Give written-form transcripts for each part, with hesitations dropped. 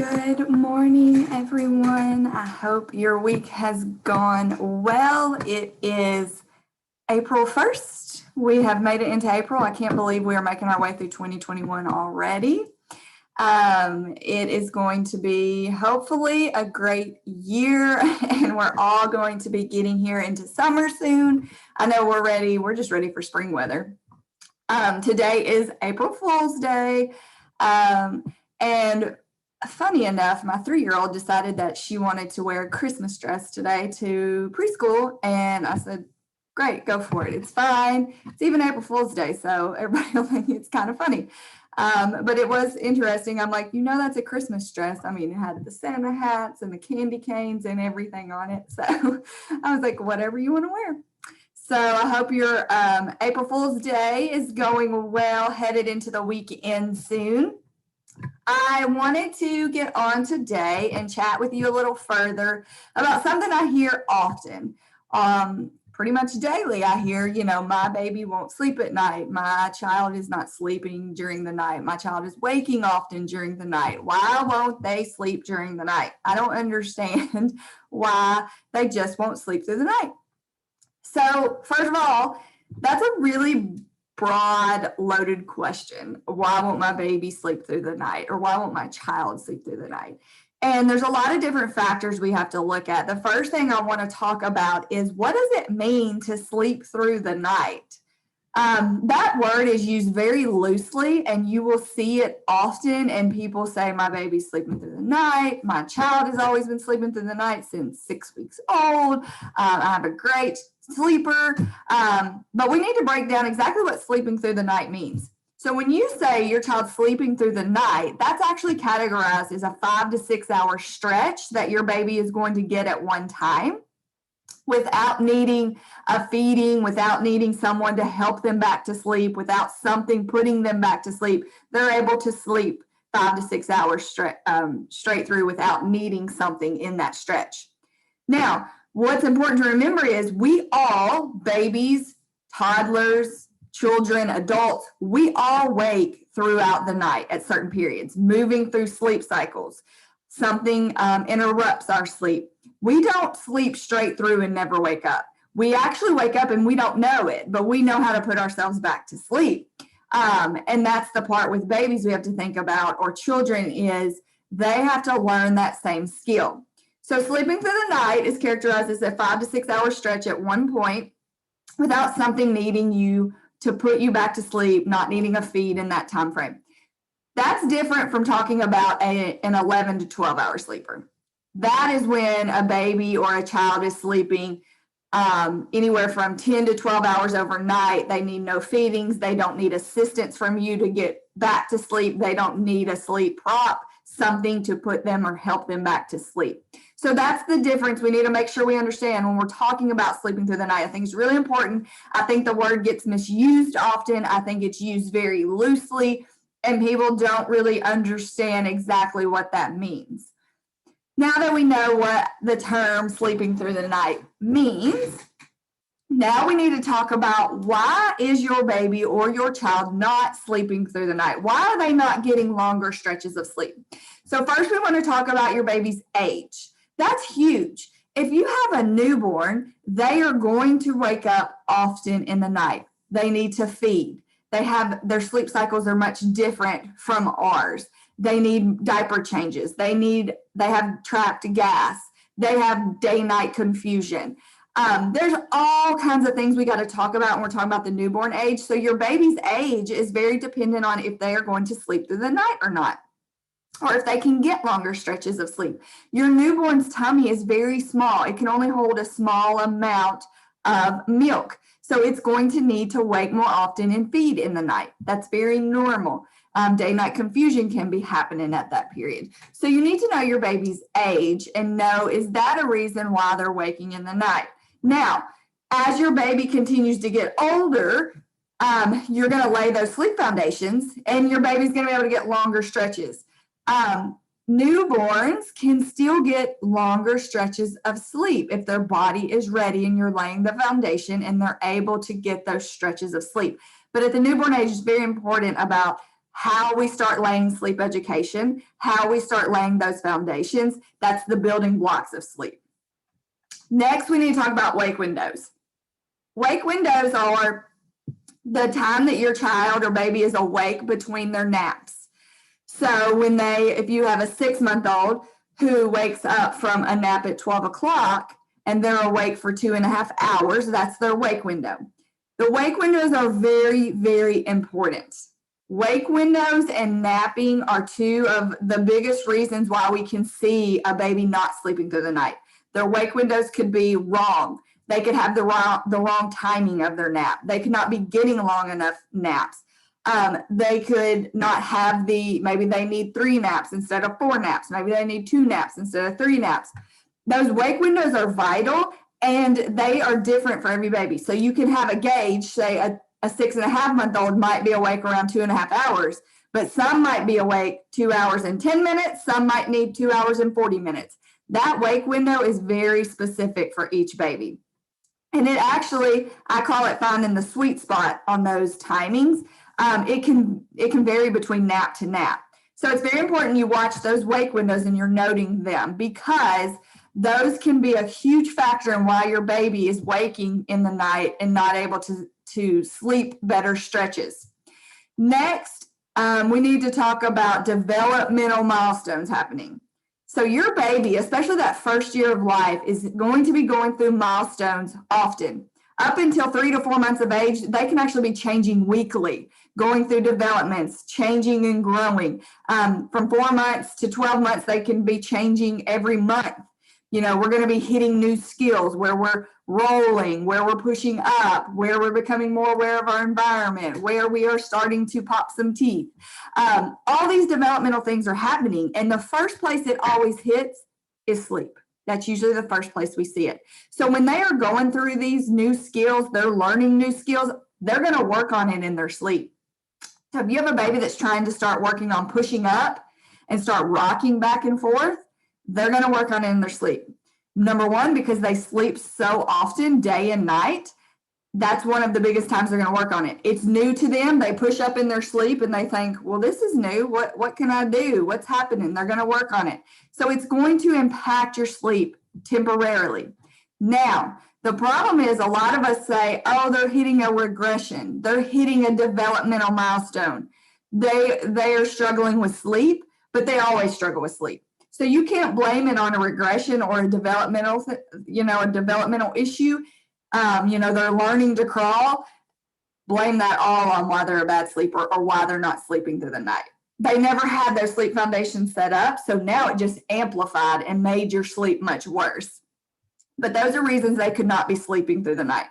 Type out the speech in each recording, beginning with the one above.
Good morning, everyone. I hope your week has gone well. It is April 1st. We have made it into April. I can't believe we are making our way through 2021 already. It is going to be hopefully a great year, and we're all going to be getting here into summer soon. I know we're ready. We're just ready for spring weather. Today is April Fool's Day. And funny enough, my 3-year-old decided that she wanted to wear a Christmas dress today to preschool. And I said, great, go for it. It's fine. It's even April Fool's Day, so everybody will think it's kind of funny. But it was interesting. I'm like, that's a Christmas dress. I mean, it had the Santa hats and the candy canes and everything on it. So I was like, whatever you want to wear. So I hope your April Fool's Day is going well, headed into the weekend soon. I wanted to get on today and chat with you a little further about something I hear often. Pretty much daily, I hear, my baby won't sleep at night. My child is not sleeping during the night. My child is waking often during the night. Why won't they sleep during the night? I don't understand why they just won't sleep through the night. So first of all, that's a really broad, loaded question. Why won't my baby sleep through the night? Or why won't my child sleep through the night? And there's a lot of different factors we have to look at. The first thing I want to talk about is, what does it mean to sleep through the night? That word is used very loosely, and you will see it often. And people say, my baby's sleeping through the night. My child has always been sleeping through the night since 6 weeks old. I have a great sleeper. But we need to break down exactly what sleeping through the night means. So when you say your child's sleeping through the night, that's actually categorized as a 5 to 6 hour stretch that your baby is going to get at one time, without needing a feeding, without needing someone to help them back to sleep, without something putting them back to sleep. They're able to sleep 5 to 6 hours straight through without needing something in that stretch. Now, what's important to remember is we all, babies, toddlers, children, adults, we all wake throughout the night at certain periods, moving through sleep cycles. Something interrupts our sleep. We don't sleep straight through and never wake up. We actually wake up and we don't know it, but we know how to put ourselves back to sleep. And that's the part with babies we have to think about, or children, is they have to learn that same skill. So sleeping through the night is characterized as a 5 to 6 hour stretch at one point without something needing you to put you back to sleep, not needing a feed in that time frame. That's different from talking about an 11 to 12 hour sleeper. That is when a baby or a child is sleeping anywhere from 10 to 12 hours overnight. They need no feedings. They don't need assistance from you to get back to sleep. They don't need a sleep prop, something to put them or help them back to sleep. So that's the difference we need to make sure we understand when we're talking about sleeping through the night. I think it's really important. I think the word gets misused often. I think it's used very loosely, and people don't really understand exactly what that means. Now that we know what the term sleeping through the night means, now we need to talk about, why is your baby or your child not sleeping through the night? Why are they not getting longer stretches of sleep? So first we want to talk about your baby's age. That's huge. If you have a newborn, they are going to wake up often in the night. They need to feed. Their sleep cycles are much different from ours. They need diaper changes. They have trapped gas. They have day-night confusion. There's all kinds of things we got to talk about when we're talking about the newborn age. So your baby's age is very dependent on if they are going to sleep through the night or not, or if they can get longer stretches of sleep. Your newborn's tummy is very small. It can only hold a small amount of milk. So it's going to need to wake more often and feed in the night. That's very normal. Day-night confusion can be happening at that period. So you need to know your baby's age and know, is that a reason why they're waking in the night? Now, as your baby continues to get older, you're going to lay those sleep foundations, and your baby's going to be able to get longer stretches. Newborns can still get longer stretches of sleep if their body is ready and you're laying the foundation and they're able to get those stretches of sleep. But at the newborn age, it's very important about how we start laying sleep education, how we start laying those foundations. That's the building blocks of sleep. Next, we need to talk about wake windows. Wake windows are the time that your child or baby is awake between their naps. So if you have a 6-month-old who wakes up from a nap at 12 o'clock and they're awake for 2.5 hours, that's their wake window. The wake windows are very, very important. Wake windows and napping are two of the biggest reasons why we can see a baby not sleeping through the night. Their wake windows could be wrong. They could have the wrong timing of their nap. They could not be getting long enough naps. They could not have maybe they need 3 naps instead of 4 naps. Maybe they need 2 naps instead of 3 naps. Those wake windows are vital, and they are different for every baby. So you can have a gauge, say a 6.5-month-old might be awake around 2.5 hours, but some might be awake 2 hours and 10 minutes. Some might need 2 hours and 40 minutes. That wake window is very specific for each baby. And it actually, I call it finding the sweet spot on those timings. It can vary between nap to nap. So it's very important you watch those wake windows and you're noting them, because those can be a huge factor in why your baby is waking in the night and not able to sleep better stretches. Next, we need to talk about developmental milestones happening. So your baby, especially that first year of life, is going to be going through milestones often. Up until 3 to 4 months of age, they can actually be changing weekly, going through developments, changing and growing. From 4 months to 12 months, they can be changing every month. We're going to be hitting new skills where we're rolling, where we're pushing up, where we're becoming more aware of our environment, where we are starting to pop some teeth. All these developmental things are happening. And the first place it always hits is sleep. That's usually the first place we see it. So when they are going through these new skills, they're learning new skills, they're going to work on it in their sleep. So if you have a baby that's trying to start working on pushing up and start rocking back and forth, they're going to work on it in their sleep. Number one, because they sleep so often, day and night, that's one of the biggest times they're going to work on it. It's new to them. They push up in their sleep and they think, well, this is new. What can I do? What's happening? They're going to work on it. So it's going to impact your sleep temporarily. Now, the problem is a lot of us say, oh, they're hitting a regression. They're hitting a developmental milestone. They are struggling with sleep, but they always struggle with sleep. So you can't blame it on a regression or a developmental issue. They're learning to crawl. Blame that all on why they're a bad sleeper or why they're not sleeping through the night. They never had their sleep foundation set up, so now it just amplified and made your sleep much worse. But those are reasons they could not be sleeping through the night.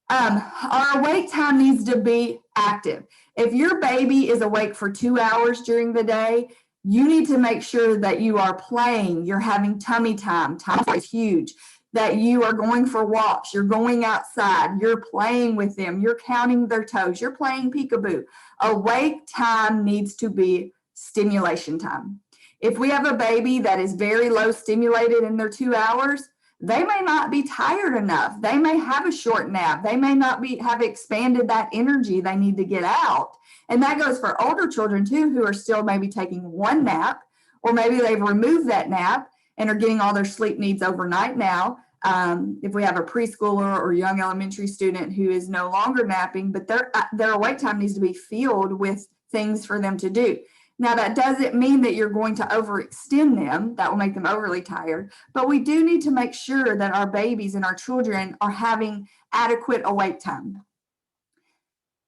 Our awake time needs to be active. If your baby is awake for 2 hours during the day, you need to make sure that you are playing, you're having tummy time. Time is huge. That you are going for walks, you're going outside, you're playing with them, you're counting their toes, you're playing peekaboo. Awake time needs to be stimulation time. If we have a baby that is very low stimulated in their 2 hours, they may not be tired enough. They may have a short nap. They may not have expanded that energy they need to get out. And that goes for older children too, who are still maybe taking 1 nap, or maybe they've removed that nap and are getting all their sleep needs overnight now. If we have a preschooler or young elementary student who is no longer napping, but their awake time needs to be filled with things for them to do. Now, that doesn't mean that you're going to overextend them. That will make them overly tired. But we do need to make sure that our babies and our children are having adequate awake time.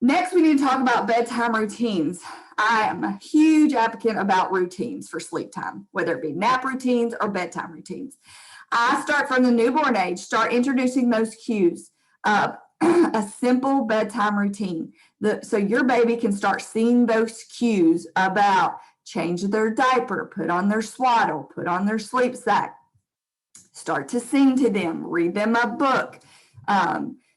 Next, we need to talk about bedtime routines. I am a huge advocate about routines for sleep time, whether it be nap routines or bedtime routines. I start from the newborn age, start introducing those cues. A simple bedtime routine. So your baby can start seeing those cues about change their diaper, put on their swaddle, put on their sleep sack, start to sing to them, read them a book,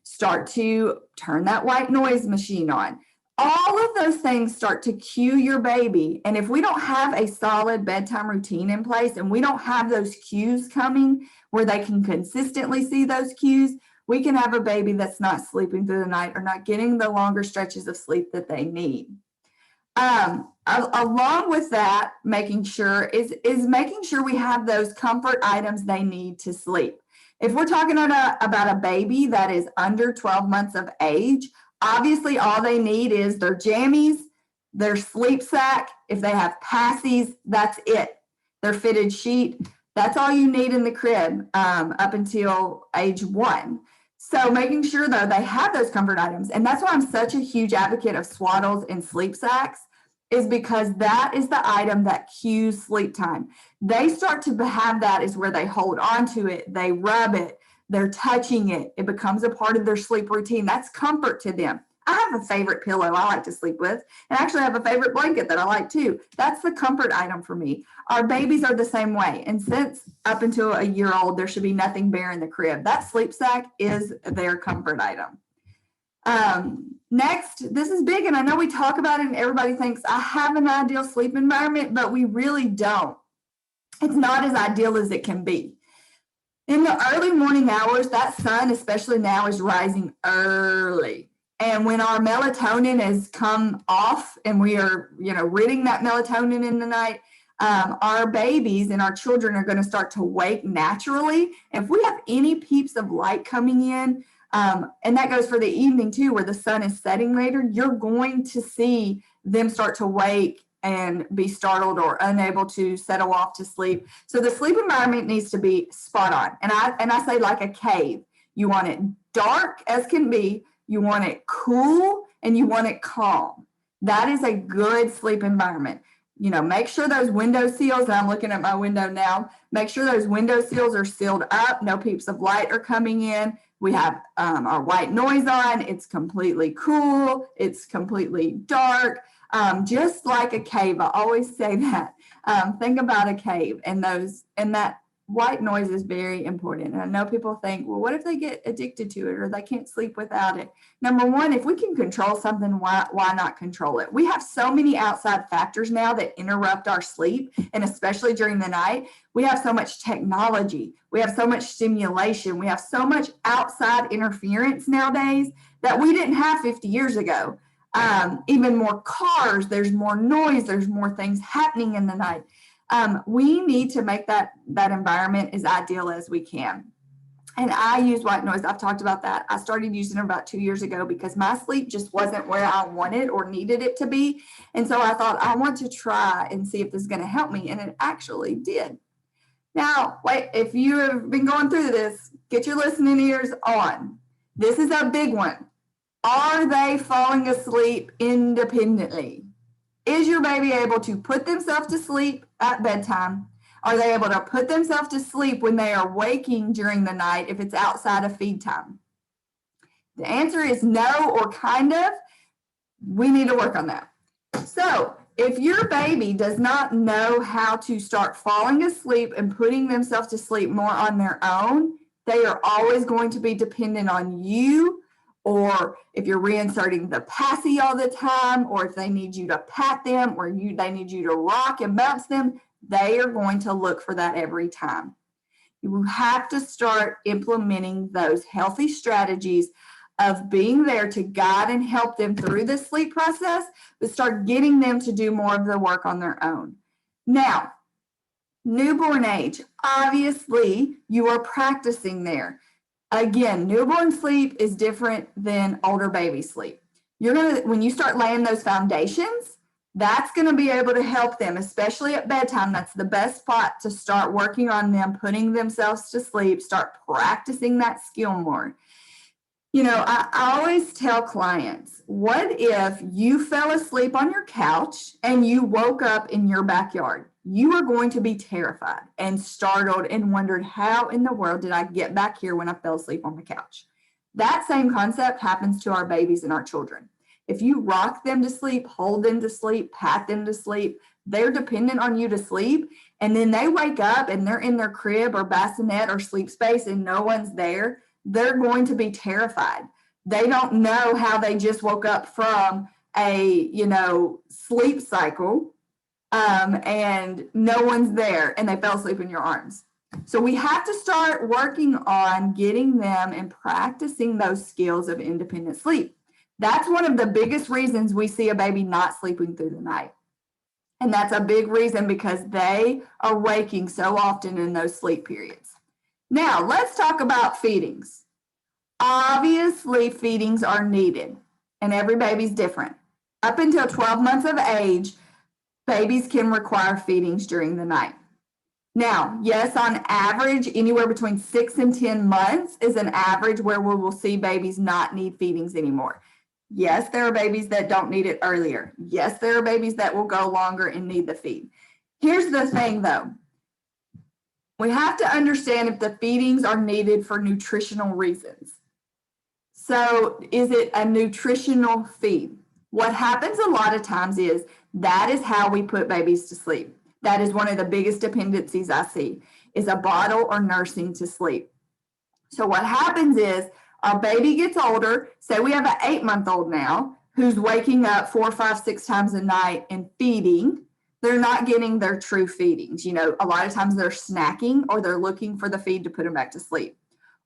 start to turn that white noise machine on. All of those things start to cue your baby. And if we don't have a solid bedtime routine in place and we don't have those cues coming where they can consistently see those cues, we can have a baby that's not sleeping through the night or not getting the longer stretches of sleep that they need. Along with that, making sure is making sure we have those comfort items they need to sleep. If we're talking about a baby that is under 12 months of age, obviously all they need is their jammies, their sleep sack. If they have passies, that's it. Their fitted sheet, that's all you need in the crib up until age 1. So making sure though they have those comfort items, and that's why I'm such a huge advocate of swaddles and sleep sacks, is because that is the item that cues sleep time. They start to have that is where they hold on to it, they rub it, they're touching it. It becomes a part of their sleep routine. That's comfort to them. I have a favorite pillow I like to sleep with, and actually I have a favorite blanket that I like too. That's the comfort item for me. Our babies are the same way. And since up until a year old, there should be nothing bare in the crib. That sleep sack is their comfort item. Next, this is big, and I know we talk about it and everybody thinks I have an ideal sleep environment, but we really don't. It's not as ideal as it can be. In the early morning hours, that sun, especially now, is rising early. And when our melatonin has come off and we are, ridding that melatonin in the night, our babies and our children are going to start to wake naturally. If we have any peeps of light coming in, and that goes for the evening too, where the sun is setting later, you're going to see them start to wake and be startled or unable to settle off to sleep. So the sleep environment needs to be spot on. And I say like a cave. You want it dark as can be, you want it cool, and you want it calm. That is a good sleep environment. Make sure those window seals, and I'm looking at my window now, make sure those window seals are sealed up, no peeps of light are coming in. We have our white noise on, it's completely cool, it's completely dark, just like a cave. I always say that. Think about a cave, and that white noise is very important. And I know people think, well, what if they get addicted to it or they can't sleep without it? Number one, if we can control something, why not control it? We have so many outside factors now that interrupt our sleep, and especially during the night. We have so much technology. We have so much stimulation. We have so much outside interference nowadays that we didn't have 50 years ago. Even more cars, there's more noise, there's more things happening in the night. We need to make that environment as ideal as we can. And I use white noise. I've talked about that. I started using it about 2 years ago because my sleep just wasn't where I wanted or needed it to be. And so I thought, I want to try and see if this is going to help me. And it actually did. Now, wait, if you have been going through this, get your listening ears on. This is a big one. Are they falling asleep independently? Is your baby able to put themselves to sleep at bedtime? Are they able to put themselves to sleep when they are waking during the night if it's outside of feed time? The answer is no, or kind of. We need to work on that. So if your baby does not know how to start falling asleep and putting themselves to sleep more on their own, they are always going to be dependent on you. Or if you're reinserting the passy all the time, or if they need you to pat them, or they need you to rock and bounce them, they are going to look for that every time. You have to start implementing those healthy strategies of being there to guide and help them through the sleep process, but start getting them to do more of the work on their own. Now, newborn age, obviously you are practicing there. Again, newborn sleep is different than older baby sleep. When you start laying those foundations, that's going to be able to help them, especially at bedtime. That's the best spot to start working on them, putting themselves to sleep, start practicing that skill more. I always tell clients, what if you fell asleep on your couch and you woke up in your backyard? You are going to be terrified and startled and wondered, how in the world did I get back here when I fell asleep on the couch? That same concept happens to our babies and our children. If you rock them to sleep, hold them to sleep, pat them to sleep, they're dependent on you to sleep. And then they wake up and they're in their crib or bassinet or sleep space and no one's there. They're going to be terrified. They don't know how they just woke up from a, sleep cycle and no one's there and they fell asleep in your arms. So we have to start working on getting them and practicing those skills of independent sleep. That's one of the biggest reasons we see a baby not sleeping through the night. And that's a big reason because they are waking so often in those sleep periods. Now, let's talk about feedings. Obviously, feedings are needed, and every baby's different. Up until 12 months of age, babies can require feedings during the night. Now, yes, on average, anywhere between 6 and 10 months is an average where we will see babies not need feedings anymore. Yes, there are babies that don't need it earlier. Yes, there are babies that will go longer and need the feed. Here's the thing though. We have to understand if the feedings are needed for nutritional reasons. So is it a nutritional feed? What happens a lot of times is that is how we put babies to sleep. That is one of the biggest dependencies I see is a bottle or nursing to sleep. So what happens is our baby gets older. Say we have an 8-month-old now who's waking up 4, 5, 6 times a night and feeding. They're not getting their true feedings. You know, a lot of times they're snacking or they're looking for the feed to put them back to sleep.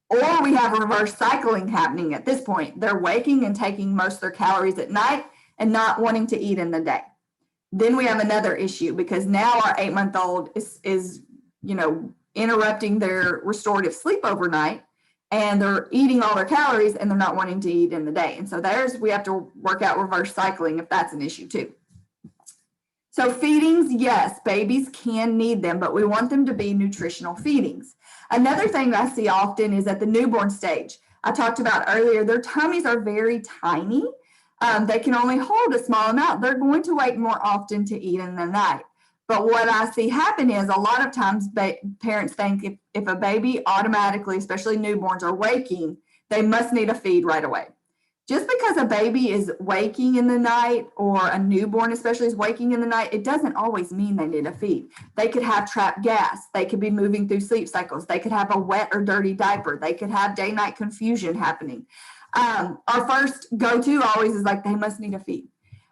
Or we have reverse cycling happening at this point. They're waking and taking most of their calories at night and not wanting to eat in the day. Then we have another issue because now our 8-month-old is interrupting their restorative sleep overnight, and they're eating all their calories and they're not wanting to eat in the day. And so we have to work out reverse cycling if that's an issue too. So feedings, yes, babies can need them, but we want them to be nutritional feedings. Another thing I see often is at the newborn stage. I talked about earlier, their tummies are very tiny. They can only hold a small amount. They're going to wake more often to eat in the night. But what I see happen is a lot of times parents think if a baby automatically, especially newborns, are waking, they must need a feed right away. Just because a baby is waking in the night or a newborn especially is waking in the night, it doesn't always mean they need a feed. They could have trapped gas. They could be moving through sleep cycles. They could have a wet or dirty diaper. They could have day-night confusion happening. Our first go-to always is like, they must need a feed.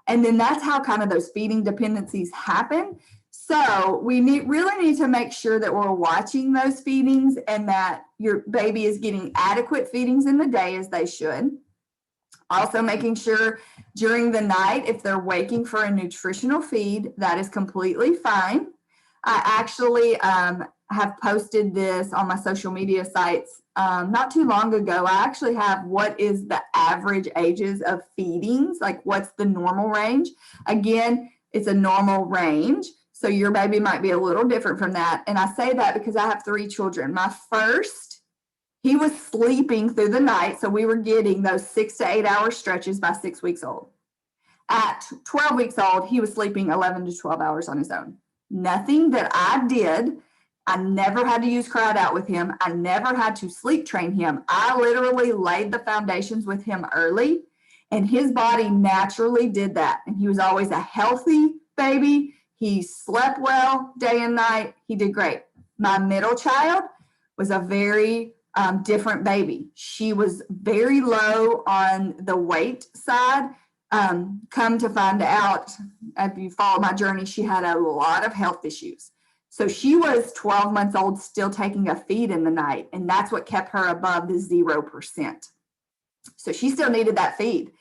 And then that's how kind of those feeding dependencies happen. So we really need to make sure that we're watching those feedings and that your baby is getting adequate feedings in the day as they should. Also making sure during the night, if they're waking for a nutritional feed, that is completely fine. I actually have posted this on my social media sites not too long ago. I actually have what is the average ages of feedings, like what's the normal range. Again, it's a normal range. So your baby might be a little different from that. And I say that because I have 3 children. My first, he was sleeping through the night. So we were getting those 6 to 8 hour stretches by 6 weeks old. At 12 weeks old, he was sleeping 11 to 12 hours on his own. Nothing that I did. I never had to use crowd out with him. I never had to sleep train him. I literally laid the foundations with him early, and his body naturally did that. And he was always a healthy baby. He slept well day and night. He did great. My middle child was a very different baby. She was very low on the weight side. Come to find out, if you follow my journey, she had a lot of health issues. So she was 12 months old, still taking a feed in the night, and that's what kept her above the 0%. So she still needed that feed.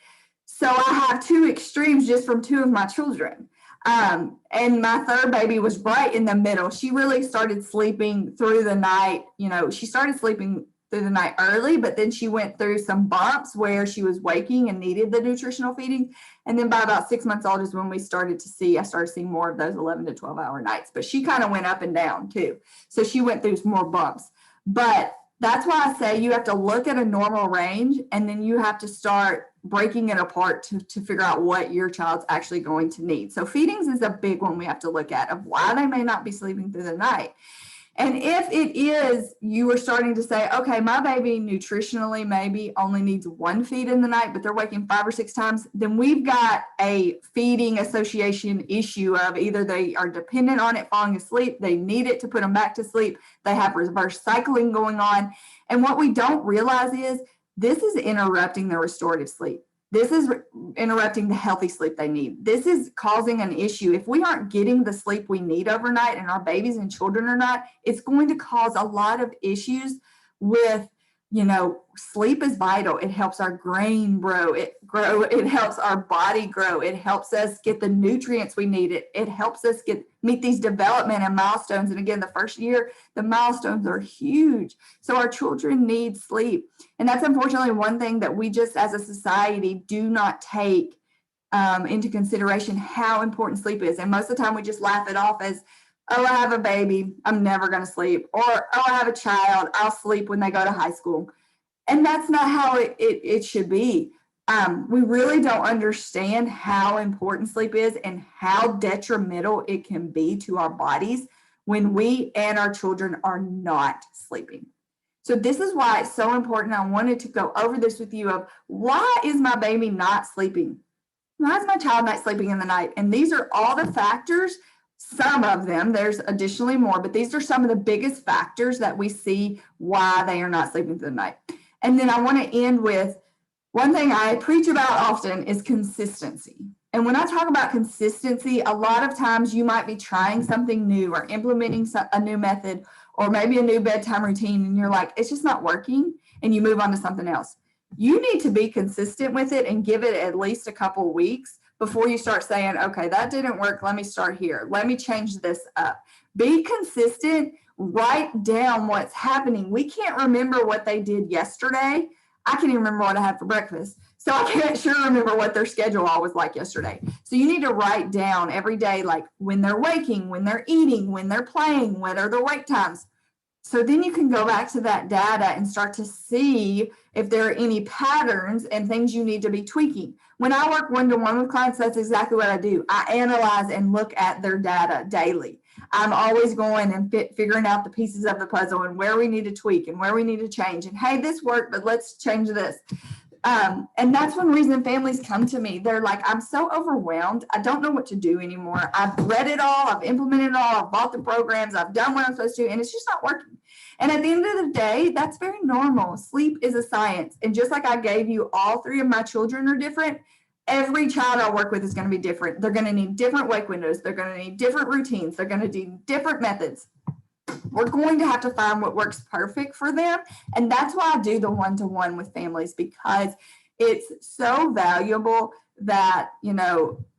So I have 2 extremes just from 2 of my children. And my third baby was right in the middle. She really started sleeping through the night. You know, she started sleeping through the night early, but then she went through some bumps where she was waking and needed the nutritional feeding. And then by about 6 months old is when I started seeing more of those 11 to 12 hour nights, but she kind of went up and down too. So she went through some more bumps, but that's why I say you have to look at a normal range, and then you have to start breaking it apart to figure out what your child's actually going to need. So feedings is a big one we have to look at of why they may not be sleeping through the night. And if it is, you are starting to say, okay, my baby nutritionally maybe only needs 1 feed in the night, but they're waking 5 or 6 times, then we've got a feeding association issue of either they are dependent on it falling asleep, they need it to put them back to sleep, they have reverse cycling going on. And what we don't realize is this is interrupting the restorative sleep. This is interrupting the healthy sleep they need. This is causing an issue. If we aren't getting the sleep we need overnight, and our babies and children are not, it's going to cause a lot of issues with sleep is vital. It helps our brain grow. It helps our body grow. It helps us get the nutrients we need. It helps us meet these development and milestones. And again, the first year, the milestones are huge. So our children need sleep. And that's unfortunately one thing that we just as a society do not take into consideration how important sleep is. And most of the time we just laugh it off as, oh, I have a baby, I'm never going to sleep. Or, oh, I have a child, I'll sleep when they go to high school. And that's not how it should be. We really don't understand how important sleep is and how detrimental it can be to our bodies when we and our children are not sleeping. So this is why it's so important. I wanted to go over this with you of why is my baby not sleeping? Why is my child not sleeping in the night? And these are all the factors, some of them, there's additionally more, but these are some of the biggest factors that we see why they are not sleeping through the night. And then I want to end with one thing I preach about often is consistency. And when I talk about consistency, a lot of times you might be trying something new or implementing a new method or maybe a new bedtime routine and you're like, it's just not working, and you move on to something else. You need to be consistent with it and give it at least a couple of weeks before you start saying, okay, that didn't work. Let me start here. Let me change this up. Be consistent. Write down what's happening. We can't remember what they did yesterday. I can't even remember what I had for breakfast. So I can't sure remember what their schedule all was like yesterday. So you need to write down every day, like when they're waking, when they're eating, when they're playing, what are their wake times. So then you can go back to that data and start to see if there are any patterns and things you need to be tweaking. When I work one-to-one with clients, that's exactly what I do. I analyze and look at their data daily. I'm always going and figuring out the pieces of the puzzle and where we need to tweak and where we need to change. And hey, this worked, but let's change this. And that's one reason families come to me. They're like, I'm so overwhelmed. I don't know what to do anymore. I've read it all. I've implemented it all. I've bought the programs. I've done what I'm supposed to, and it's just not working. And at the end of the day, that's very normal. Sleep is a science. And just like I gave you, all three of my children are different. Every child I work with is going to be different. They're going to need different wake windows. They're going to need different routines. They're going to need different methods. We're going to have to find what works perfect for them. And that's why I do the one-to-one with families, because it's so valuable that,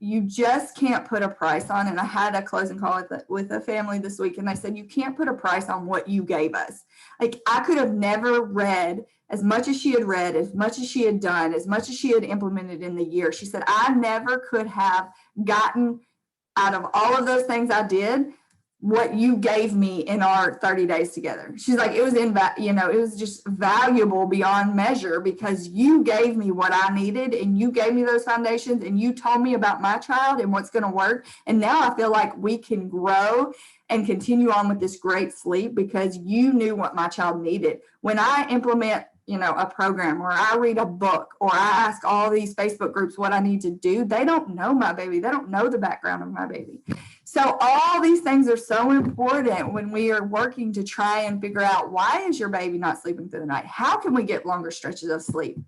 you just can't put a price on. And I had a closing call with a family this week, and they said, you can't put a price on what you gave us. Like, I could have never read as much as she had read, as much as she had done, as much as she had implemented in the year. She said, I never could have gotten out of all of those things I did what you gave me in our 30 days together. She's like, it was it was just valuable beyond measure, because you gave me what I needed and you gave me those foundations and you told me about my child and what's going to work. And now I feel like we can grow and continue on with this great sleep because you knew what my child needed. When I implement a program, or I read a book, or I ask all these Facebook groups what I need to do, they don't know my baby. They don't know the background of my baby. So all these things are so important when we are working to try and figure out, why is your baby not sleeping through the night? How can we get longer stretches of sleep?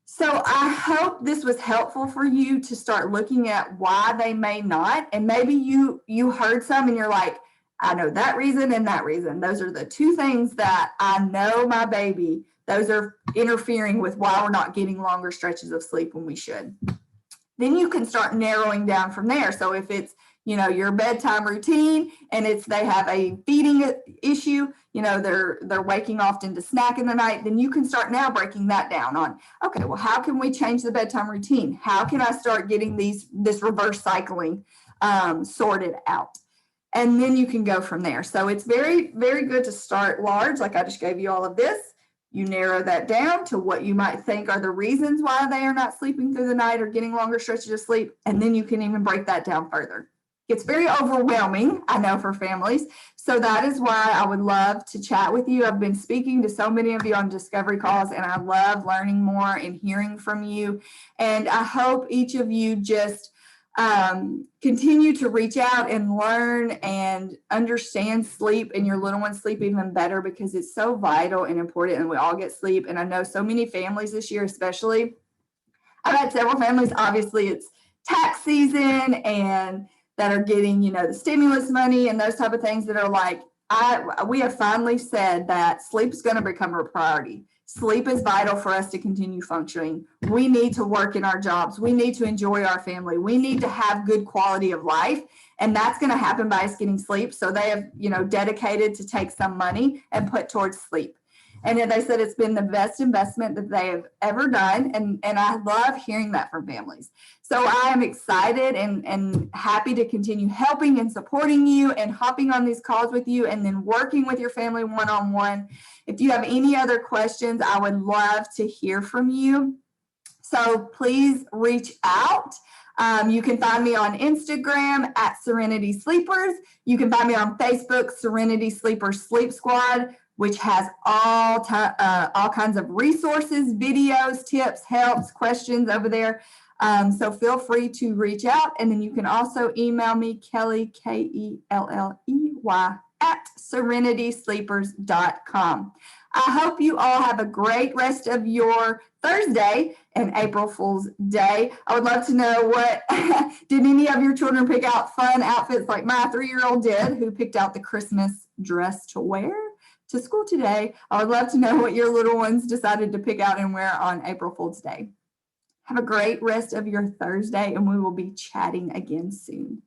So I hope this was helpful for you to start looking at why they may not. And maybe you heard some and you're like, I know that reason and that reason. Those are the two things that I know my baby, those are interfering with why we're not getting longer stretches of sleep when we should. Then you can start narrowing down from there. So if it's, your bedtime routine and they have a feeding issue, they're waking often to snack in the night, then you can start now breaking that down on, okay, well, how can we change the bedtime routine? How can I start getting this reverse cycling sorted out? And then you can go from there. So it's very, very good to start large. Like I just gave you all of this. You narrow that down to what you might think are the reasons why they are not sleeping through the night or getting longer stretches of sleep. And then you can even break that down further. It's very overwhelming, I know, for families. So that is why I would love to chat with you. I've been speaking to so many of you on discovery calls, and I love learning more and hearing from you. And I hope each of you just continue to reach out and learn and understand sleep and your little one's sleep even better, because it's so vital and important, and we all get sleep. And I know so many families this year, especially, I've had several families, obviously it's tax season, and that are getting, the stimulus money and those type of things that are like, we have finally said that sleep is going to become a priority. Sleep is vital for us to continue functioning. We need to work in our jobs. We need to enjoy our family. We need to have good quality of life. And that's going to happen by us getting sleep. So they have, dedicated to take some money and put towards sleep. And then they said it's been the best investment that they have ever done. And I love hearing that from families. So I am excited and happy to continue helping and supporting you and hopping on these calls with you and then working with your family one-on-one. If you have any other questions, I would love to hear from you. So please reach out. You can find me on Instagram at Serenity Sleepers. You can find me on Facebook, Serenity Sleepers Sleep Squad, which has all kinds of resources, videos, tips, helps, questions over there. So feel free to reach out. And then you can also email me, Kelley, Kelley, at serenitysleepers.com. I hope you all have a great rest of your Thursday and April Fool's Day. I would love to know did any of your children pick out fun outfits like my 3-year-old did, who picked out the Christmas dress to wear to school today? I would love to know what your little ones decided to pick out and wear on April Fool's Day. Have a great rest of your Thursday, and we will be chatting again soon.